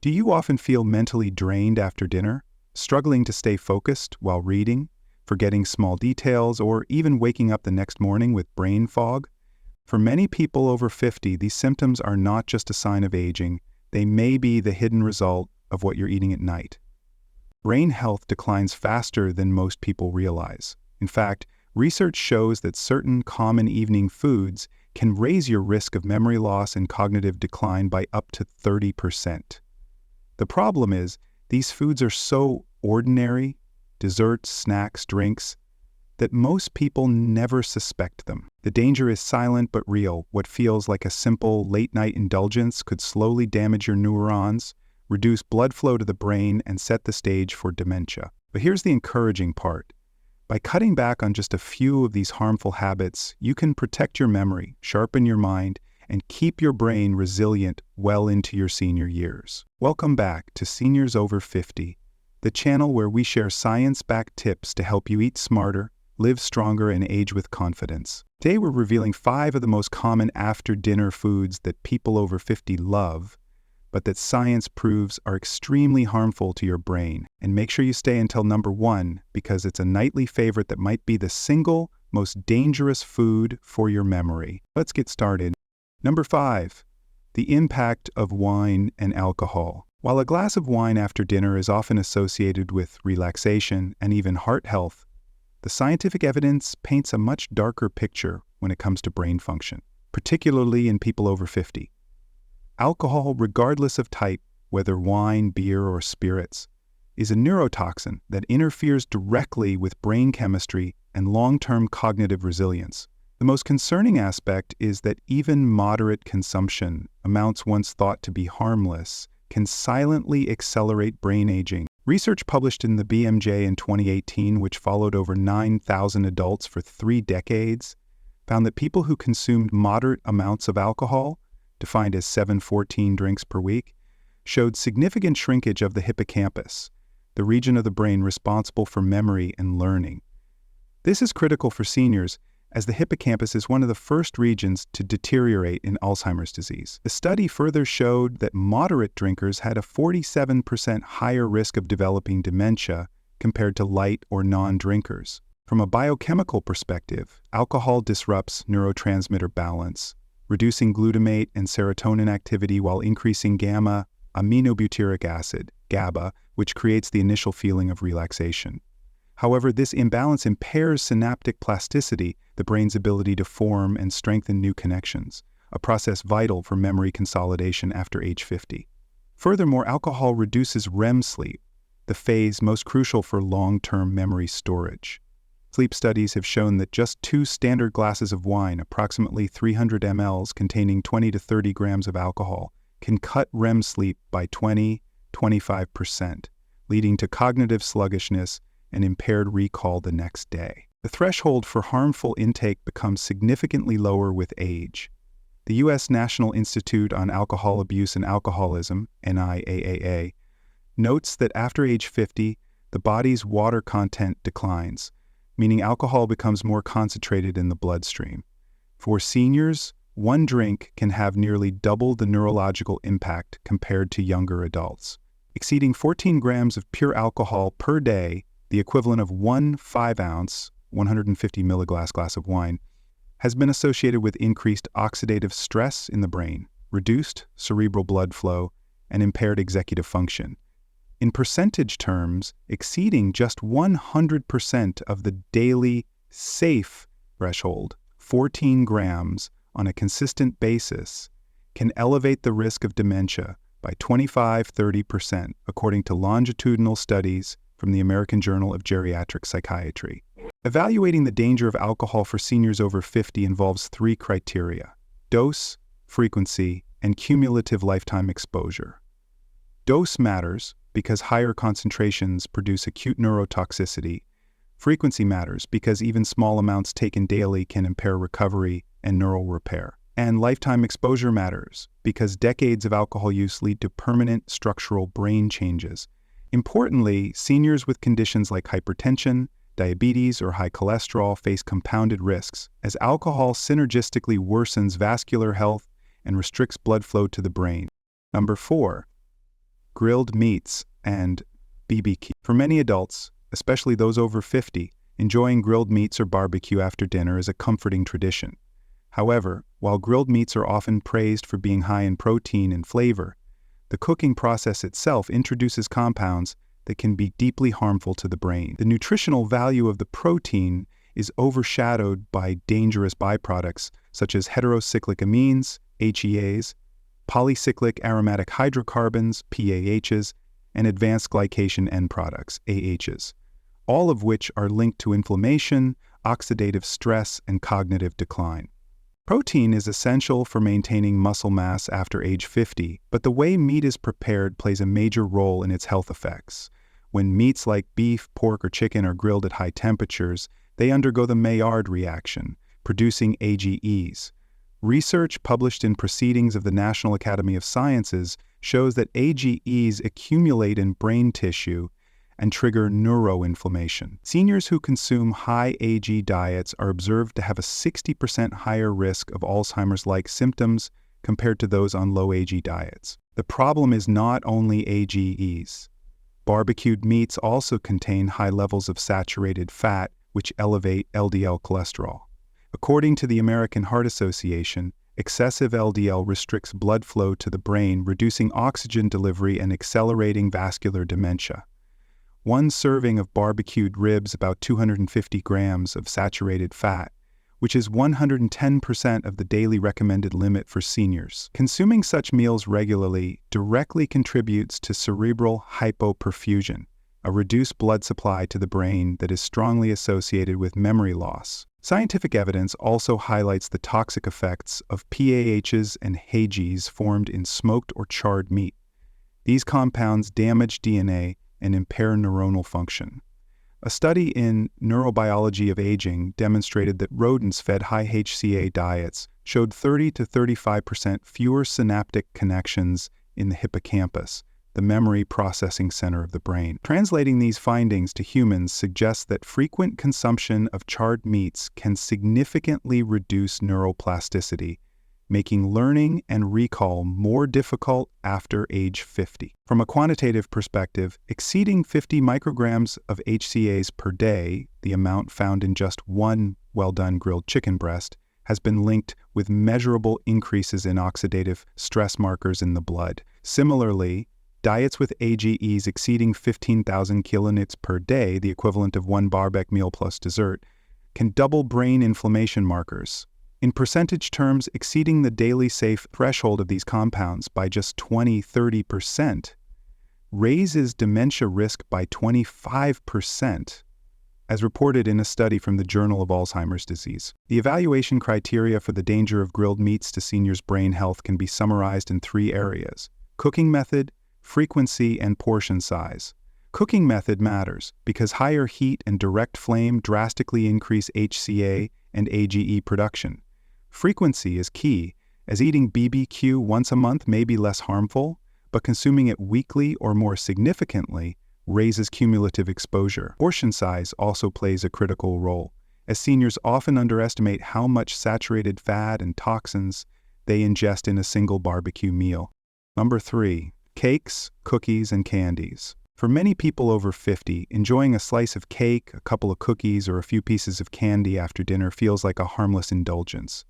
Do you often feel mentally drained after dinner, struggling to stay focused while reading, forgetting small details, or even waking up the next morning with brain fog? For many people over 50, these symptoms are not just a sign of aging, they may be the hidden result of what you're eating at night. Brain health declines faster than most people realize. In fact, research shows that certain common evening foods can raise your risk of memory loss and cognitive decline by up to 30%. The problem is, these foods are so ordinary, desserts, snacks, drinks, that most people never suspect them. The danger is silent but real. What feels like a simple late-night indulgence could slowly damage your neurons, reduce blood flow to the brain, and set the stage for dementia. But here's the encouraging part. By cutting back on just a few of these harmful habits, you can protect your memory, sharpen your mind, and keep your brain resilient well into your senior years. Welcome back to Seniors Over 50, the channel where we share science-backed tips to help you eat smarter, live stronger, and age with confidence. Today we're revealing 5 of the most common after-dinner foods that people over 50 love, but that science proves are extremely harmful to your brain. And make sure you stay until number 1, because it's a nightly favorite that might be the single most dangerous food for your memory. Let's get started. Number 5, the impact of wine and alcohol. While a glass of wine after dinner is often associated with relaxation and even heart health, the scientific evidence paints a much darker picture when it comes to brain function, particularly in people over 50. Alcohol, regardless of type, whether wine, beer, or spirits, is a neurotoxin that interferes directly with brain chemistry and long-term cognitive resilience. The most concerning aspect is that even moderate consumption, amounts once thought to be harmless, can silently accelerate brain aging. Research published in the BMJ in 2018, which followed over 9,000 adults for 3 decades, found that people who consumed moderate amounts of alcohol, defined as 7-14 drinks per week, showed significant shrinkage of the hippocampus, the region of the brain responsible for memory and learning. This is critical for seniors, as the hippocampus is one of the first regions to deteriorate in Alzheimer's disease. The study further showed that moderate drinkers had a 47% higher risk of developing dementia compared to light or non-drinkers. From a biochemical perspective, alcohol disrupts neurotransmitter balance, reducing glutamate and serotonin activity while increasing gamma-aminobutyric acid, GABA, which creates the initial feeling of relaxation. However, this imbalance impairs synaptic plasticity, the brain's ability to form and strengthen new connections, a process vital for memory consolidation after age 50. Furthermore, alcohol reduces REM sleep, the phase most crucial for long-term memory storage. Sleep studies have shown that just 2 standard glasses of wine, approximately 300 mLs containing 20 to 30 grams of alcohol, can cut REM sleep by 20–25%, leading to cognitive sluggishness and impaired recall the next day. The threshold for harmful intake becomes significantly lower with age. The U.S. National Institute on Alcohol Abuse and Alcoholism, NIAAA, notes that after age 50, the body's water content declines, meaning alcohol becomes more concentrated in the bloodstream. For seniors, 1 drink can have nearly double the neurological impact compared to younger adults. Exceeding 14 grams of pure alcohol per day, the equivalent of 1 5-ounce, 150 milliglass glass of wine, has been associated with increased oxidative stress in the brain, reduced cerebral blood flow, and impaired executive function. In percentage terms, exceeding just 100% of the daily safe threshold, 14 grams on a consistent basis, can elevate the risk of dementia by 25–30%, according to longitudinal studies from the American Journal of Geriatric Psychiatry. Evaluating the danger of alcohol for seniors over 50 involves 3 criteria: dose, frequency, and cumulative lifetime exposure. Dose matters because higher concentrations produce acute neurotoxicity. Frequency matters because even small amounts taken daily can impair recovery and neural repair. And lifetime exposure matters because decades of alcohol use lead to permanent structural brain changes. Importantly, seniors with conditions like hypertension, diabetes, or high cholesterol face compounded risks, as alcohol synergistically worsens vascular health and restricts blood flow to the brain. Number 4. grilled meats, and BBQ. For many adults, especially those over 50, enjoying grilled meats or barbecue after dinner is a comforting tradition. However, while grilled meats are often praised for being high in protein and flavor, the cooking process itself introduces compounds that can be deeply harmful to the brain. The nutritional value of the protein is overshadowed by dangerous byproducts such as heterocyclic amines, HEAs, polycyclic aromatic hydrocarbons, PAHs, and advanced glycation end products, AHs, all of which are linked to inflammation, oxidative stress, and cognitive decline. Protein is essential for maintaining muscle mass after age 50, but the way meat is prepared plays a major role in its health effects. When meats like beef, pork, or chicken are grilled at high temperatures, they undergo the Maillard reaction, producing AGEs. Research published in Proceedings of the National Academy of Sciences shows that AGEs accumulate in brain tissue and trigger neuroinflammation. Seniors who consume high AG diets are observed to have a 60% higher risk of Alzheimer's-like symptoms compared to those on low AG diets. The problem is not only AGEs. Barbecued meats also contain high levels of saturated fat, which elevate LDL cholesterol. According to the American Heart Association, excessive LDL restricts blood flow to the brain, reducing oxygen delivery and accelerating vascular dementia. One serving of barbecued ribs about 250 grams of saturated fat, which is 110% of the daily recommended limit for seniors. Consuming such meals regularly directly contributes to cerebral hypoperfusion, a reduced blood supply to the brain that is strongly associated with memory loss. Scientific evidence also highlights the toxic effects of PAHs and HAGs formed in smoked or charred meat. These compounds damage DNA and impair neuronal function. A study in Neurobiology of Aging demonstrated that rodents fed high HCA diets showed 30 to 35% fewer synaptic connections in the hippocampus, the memory processing center of the brain. Translating these findings to humans suggests that frequent consumption of charred meats can significantly reduce neuroplasticity, making learning and recall more difficult after age 50. From a quantitative perspective, exceeding 50 micrograms of HCAs per day, the amount found in just one well-done grilled chicken breast, has been linked with measurable increases in oxidative stress markers in the blood. Similarly, diets with AGEs exceeding 15,000 kilonewtons per day, the equivalent of one barbecue meal plus dessert, can double brain inflammation markers. In percentage terms, exceeding the daily safe threshold of these compounds by just 20–30% raises dementia risk by 25%, as reported in a study from the Journal of Alzheimer's Disease. The evaluation criteria for the danger of grilled meats to seniors' brain health can be summarized in 3 areas: cooking method, frequency, and portion size. Cooking method matters because higher heat and direct flame drastically increase HCA and AGE production. Frequency is key, as eating BBQ once a month may be less harmful, but consuming it weekly or more significantly raises cumulative exposure. Portion size also plays a critical role, as seniors often underestimate how much saturated fat and toxins they ingest in a single barbecue meal. Number 3. Cakes, cookies, and candies. For many people over 50, enjoying a slice of cake, a couple of cookies, or a few pieces of candy after dinner feels like a harmless indulgence.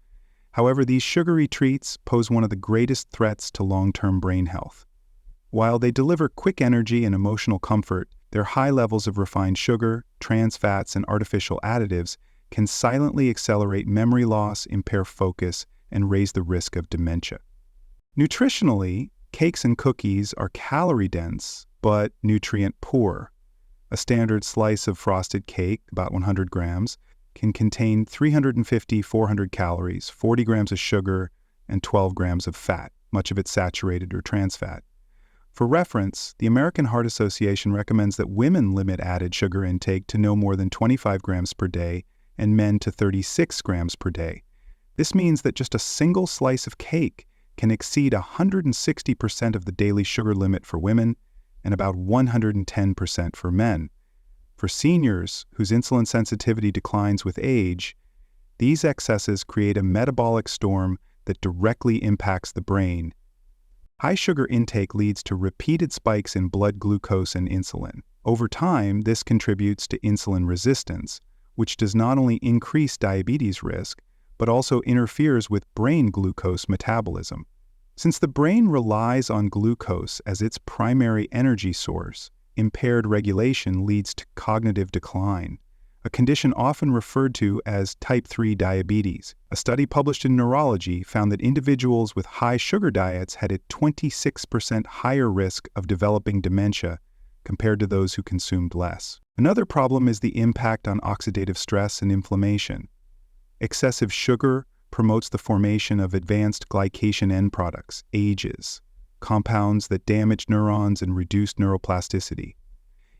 However, these sugary treats pose one of the greatest threats to long-term brain health. While they deliver quick energy and emotional comfort, their high levels of refined sugar, trans fats, and artificial additives can silently accelerate memory loss, impair focus, and raise the risk of dementia. Nutritionally, cakes and cookies are calorie-dense, but nutrient-poor. A standard slice of frosted cake, about 100 grams, can contain 350–400 calories, 40 grams of sugar, and 12 grams of fat, much of it saturated or trans fat. For reference, the American Heart Association recommends that women limit added sugar intake to no more than 25 grams per day and men to 36 grams per day. This means that just a single slice of cake can exceed 160% of the daily sugar limit for women and about 110% for men. For seniors whose insulin sensitivity declines with age, these excesses create a metabolic storm that directly impacts the brain, High sugar intake leads to repeated spikes in blood glucose and insulin. Over time, this contributes to insulin resistance, which does not only increase diabetes risk, but also interferes with brain glucose metabolism. Since the brain relies on glucose as its primary energy source, impaired regulation leads to cognitive decline, a condition often referred to as type 3 diabetes. A study published in Neurology found that individuals with high sugar diets had a 26% higher risk of developing dementia compared to those who consumed less. Another problem is the impact on oxidative stress and inflammation. Excessive sugar promotes the formation of advanced glycation end products, AGEs, compounds that damage neurons and reduce neuroplasticity.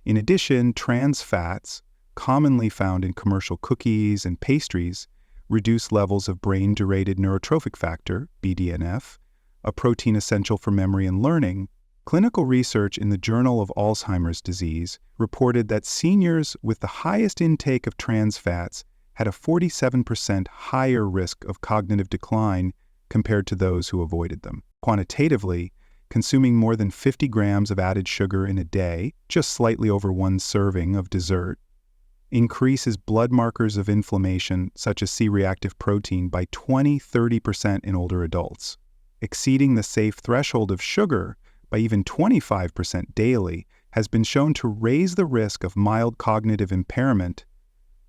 In addition, trans fats, commonly found in commercial cookies and pastries, reduce levels of brain-derived neurotrophic factor, BDNF, a protein essential for memory and learning. Clinical research in the Journal of Alzheimer's Disease reported that seniors with the highest intake of trans fats had a 47% higher risk of cognitive decline compared to those who avoided them. Quantitatively, consuming more than 50 grams of added sugar in a day, just slightly over one serving of dessert, increases blood markers of inflammation such as C-reactive protein by 20–30% in older adults. Exceeding the safe threshold of sugar by even 25% daily has been shown to raise the risk of mild cognitive impairment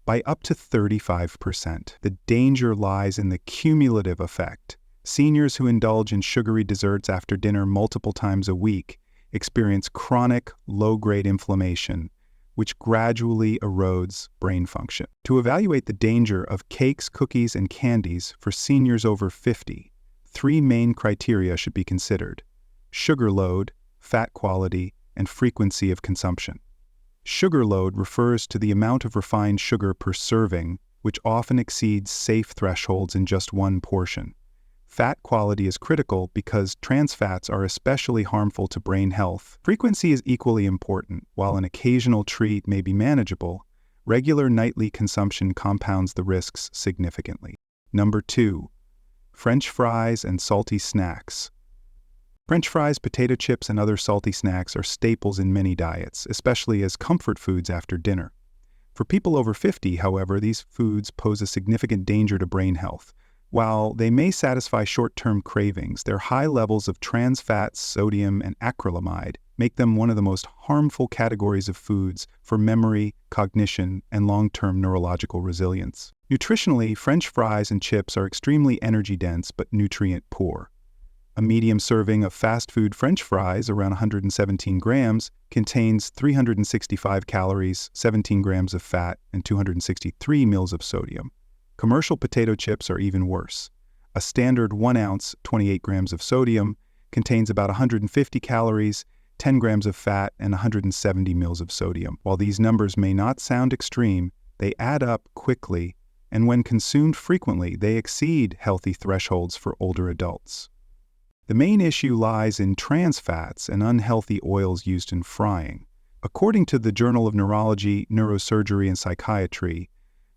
by up to 35%. The danger lies in the cumulative effect. Seniors who indulge in sugary desserts after dinner multiple times a week experience chronic, low-grade inflammation, which gradually erodes brain function. To evaluate the danger of cakes, cookies, and candies for seniors over 50, three main criteria should be considered: sugar load, fat quality, and frequency of consumption. Sugar load refers to the amount of refined sugar per serving, which often exceeds safe thresholds in just one portion. Fat quality is critical because trans fats are especially harmful to brain health. Frequency is equally important. While an occasional treat may be manageable, regular nightly consumption compounds the risks significantly. Number 2. French fries and salty snacks. French fries, potato chips, and other salty snacks are staples in many diets, especially as comfort foods after dinner. For people over 50, however, these foods pose a significant danger to brain health. While they may satisfy short-term cravings, their high levels of trans fats, sodium, and acrylamide make them one of the most harmful categories of foods for memory, cognition, and long-term neurological resilience. Nutritionally, French fries and chips are extremely energy-dense but nutrient-poor. A medium serving of fast food French fries, around 117 grams, contains 365 calories, 17 grams of fat, and 263 mils of sodium. Commercial potato chips are even worse. A standard 1 ounce, 28 grams of sodium, contains about 150 calories, 10 grams of fat, and 170 mils of sodium. While these numbers may not sound extreme, they add up quickly, and when consumed frequently, they exceed healthy thresholds for older adults. The main issue lies in trans fats and unhealthy oils used in frying. According to the Journal of Neurology, Neurosurgery, and Psychiatry,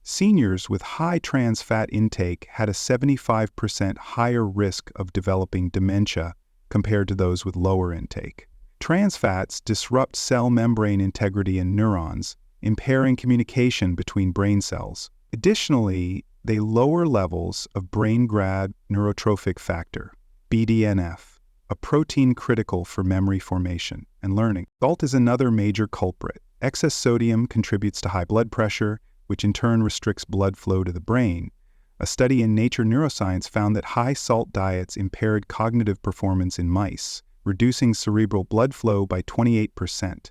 seniors with high trans fat intake had a 75% higher risk of developing dementia compared to those with lower intake. Trans fats disrupt cell membrane integrity in neurons, impairing communication between brain cells. Additionally, they lower levels of brain-derived neurotrophic factor, BDNF, a protein critical for memory formation and learning. Salt is another major culprit. Excess sodium contributes to high blood pressure, which in turn restricts blood flow to the brain. A study in Nature Neuroscience found that high salt diets impaired cognitive performance in mice, reducing cerebral blood flow by 28%.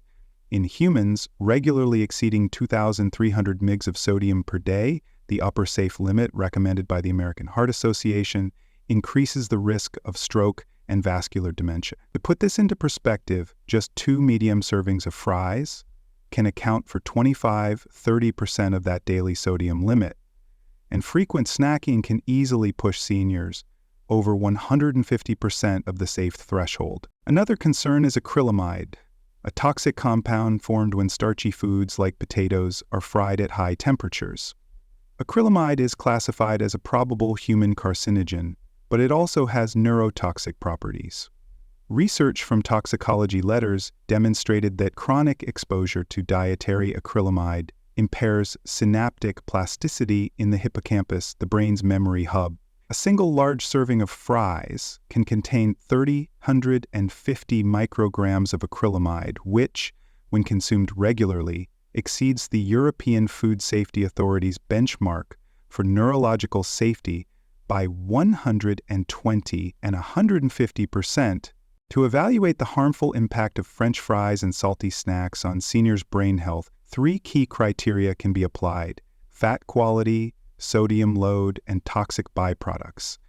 In humans, regularly exceeding 2,300 mg of sodium per day, the upper safe limit recommended by the American Heart Association, increases the risk of stroke and vascular dementia. To put this into perspective, just 2 medium servings of fries can account for 25–30% of that daily sodium limit, and frequent snacking can easily push seniors over 150% of the safe threshold. Another concern is acrylamide, a toxic compound formed when starchy foods like potatoes are fried at high temperatures. Acrylamide is classified as a probable human carcinogen, but it also has neurotoxic properties. Research from Toxicology Letters demonstrated that chronic exposure to dietary acrylamide impairs synaptic plasticity in the hippocampus, the brain's memory hub. A single large serving of fries can contain 350 micrograms of acrylamide, which, when consumed regularly, exceeds the European Food Safety Authority's benchmark for neurological safety by 120 and 150%. To evaluate the harmful impact of French fries and salty snacks on seniors' brain health, 3 key criteria can be applied: fat quality, sodium load, and toxic byproducts.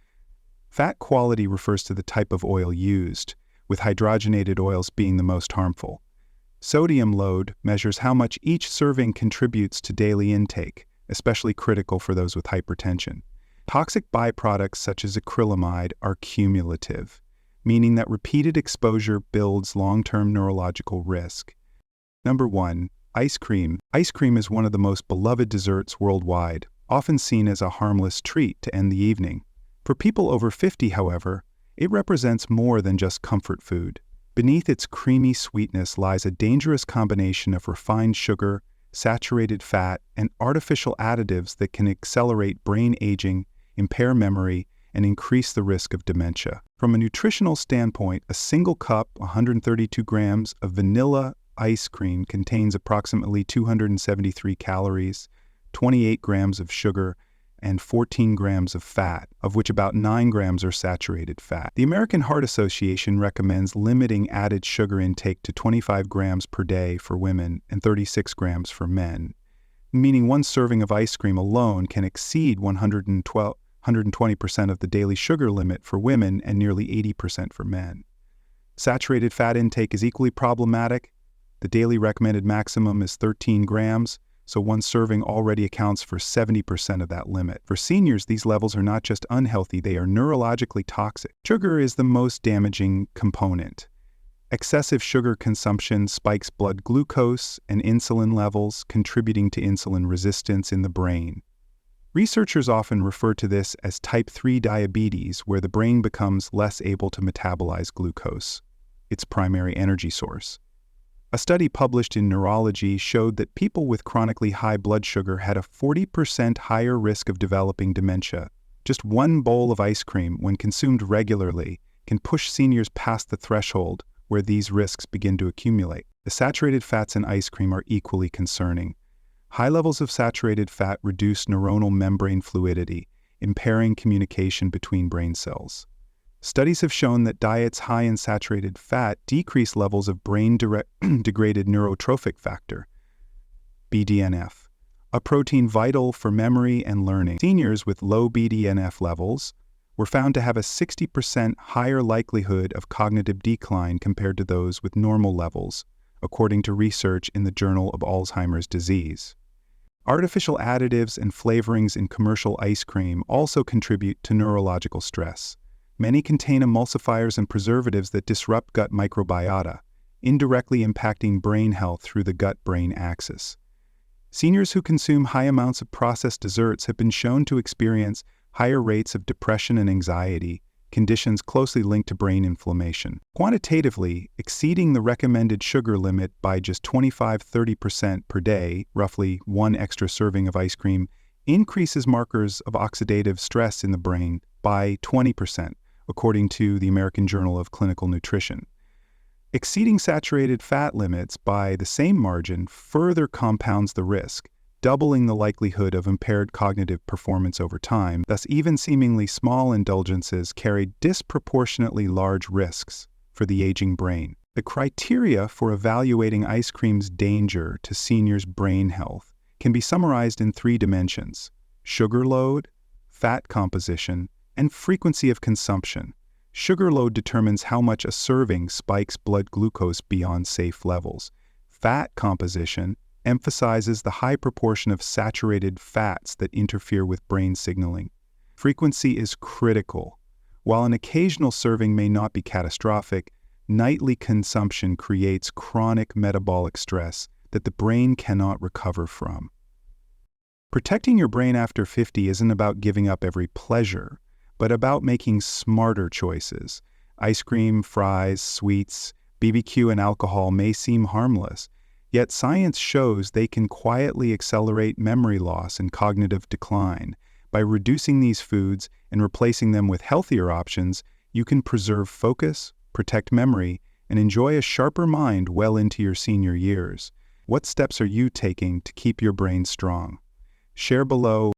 Fat quality refers to the type of oil used, with hydrogenated oils being the most harmful. Sodium load measures how much each serving contributes to daily intake, especially critical for those with hypertension. Toxic byproducts such as acrylamide are cumulative, meaning that repeated exposure builds long-term neurological risk. Number 1. Ice cream. Ice cream is one of the most beloved desserts worldwide, often seen as a harmless treat to end the evening. For people over 50, however, it represents more than just comfort food. Beneath its creamy sweetness lies a dangerous combination of refined sugar, saturated fat, and artificial additives that can accelerate brain aging, impair memory, and increase the risk of dementia. From a nutritional standpoint, a single cup, 132 grams, of vanilla ice cream contains approximately 273 calories, 28 grams of sugar, and 14 grams of fat, of which about 9 grams are saturated fat. The American Heart Association recommends limiting added sugar intake to 25 grams per day for women and 36 grams for men, meaning one serving of ice cream alone can exceed 120% of the daily sugar limit for women and nearly 80% for men. Saturated fat intake is equally problematic. The daily recommended maximum is 13 grams, so one serving already accounts for 70% of that limit. For seniors, these levels are not just unhealthy, they are neurologically toxic. Sugar is the most damaging component. Excessive sugar consumption spikes blood glucose and insulin levels, contributing to insulin resistance in the brain. Researchers often refer to this as type 3 diabetes, where the brain becomes less able to metabolize glucose, its primary energy source. A study published in Neurology showed that people with chronically high blood sugar had a 40% higher risk of developing dementia. Just one bowl of ice cream, when consumed regularly, can push seniors past the threshold where these risks begin to accumulate. The saturated fats in ice cream are equally concerning. High levels of saturated fat reduce neuronal membrane fluidity, impairing communication between brain cells. Studies have shown that diets high in saturated fat decrease levels of brain-degraded neurotrophic factor, BDNF, a protein vital for memory and learning. Seniors with low BDNF levels were found to have a 60% higher likelihood of cognitive decline compared to those with normal levels, according to research in the Journal of Alzheimer's Disease. Artificial additives and flavorings in commercial ice cream also contribute to neurological stress. Many contain emulsifiers and preservatives that disrupt gut microbiota, indirectly impacting brain health through the gut-brain axis. Seniors who consume high amounts of processed desserts have been shown to experience higher rates of depression and anxiety, conditions closely linked to brain inflammation. Quantitatively, exceeding the recommended sugar limit by just 25–30% per day, roughly one extra serving of ice cream, increases markers of oxidative stress in the brain by 20%, according to the American Journal of Clinical Nutrition. Exceeding saturated fat limits by the same margin further compounds the risk, doubling the likelihood of impaired cognitive performance over time. Thus, even seemingly small indulgences carry disproportionately large risks for the aging brain. The criteria for evaluating ice cream's danger to seniors' brain health can be summarized in 3 dimensions: sugar load, fat composition, and frequency of consumption. Sugar load determines how much a serving spikes blood glucose beyond safe levels. Fat composition emphasizes the high proportion of saturated fats that interfere with brain signaling. Frequency is critical. While an occasional serving may not be catastrophic, nightly consumption creates chronic metabolic stress that the brain cannot recover from. Protecting your brain after 50 isn't about giving up every pleasure, but about making smarter choices. Ice cream, fries, sweets, BBQ, and alcohol may seem harmless, yet science shows they can quietly accelerate memory loss and cognitive decline. By reducing these foods and replacing them with healthier options, you can preserve focus, protect memory, and enjoy a sharper mind well into your senior years. What steps are you taking to keep your brain strong? Share below